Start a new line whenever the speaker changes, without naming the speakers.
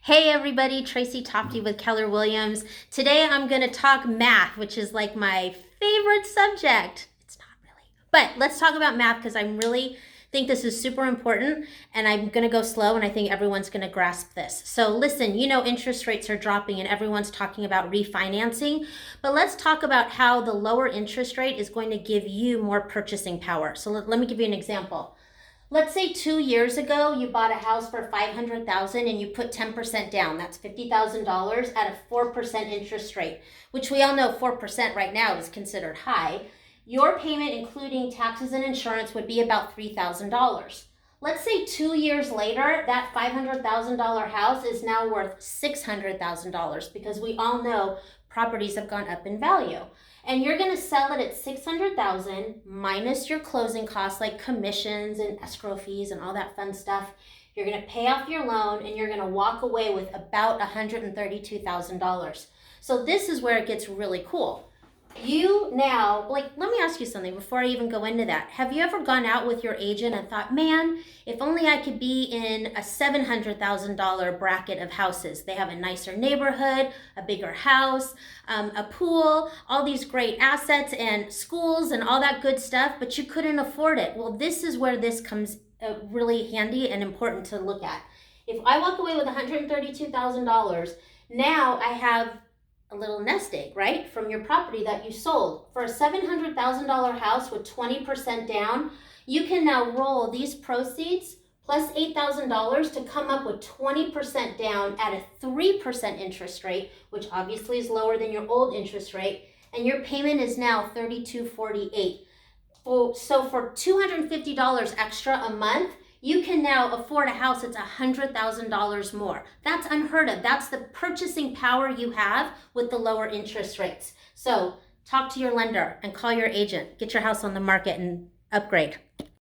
Hey everybody, Tracy Tofty with Keller Williams. Today I'm going to talk math, which is like my favorite subject. It's not really. But let's talk about math because I really think this is super important and I'm going to go slow and I think everyone's going to grasp this. So listen, interest rates are dropping and everyone's talking about refinancing, but let's talk about how the lower interest rate is going to give you more purchasing power. So let me give you an example. Let's say 2 years ago you bought a house for $500,000 and you put 10% down. That's $50,000 at a 4% interest rate, which we all know 4% right now is considered high. Your payment, including taxes and insurance, would be about $3,000. Let's say 2 years later, that $500,000 house is now worth $600,000 because we all know properties have gone up in value. And you're going to sell it at $600,000 minus your closing costs like commissions and escrow fees and all that fun stuff. You're going to pay off your loan and you're going to walk away with about $132,000. So this is where it gets really cool. You now, let me ask you something before I even go into that. Have you ever gone out with your agent and thought, man, if only I could be in a $700,000 bracket of houses? They have a nicer neighborhood, a bigger house, a pool, all these great assets and schools and all that good stuff, but you couldn't afford it. Well, this is where this comes really handy and important to look at. If I walk away with $132,000, now I have a little nest egg, right, from your property that you sold. For a $700,000 house with 20% down, you can now roll these proceeds plus $8,000 to come up with 20% down at a 3% interest rate, which obviously is lower than your old interest rate, and your payment is now $32.48. So for $250 extra a month, you can now afford a house that's $100,000 more. That's unheard of. That's the purchasing power you have with the lower interest rates. So talk to your lender and call your agent. Get your house on the market and upgrade.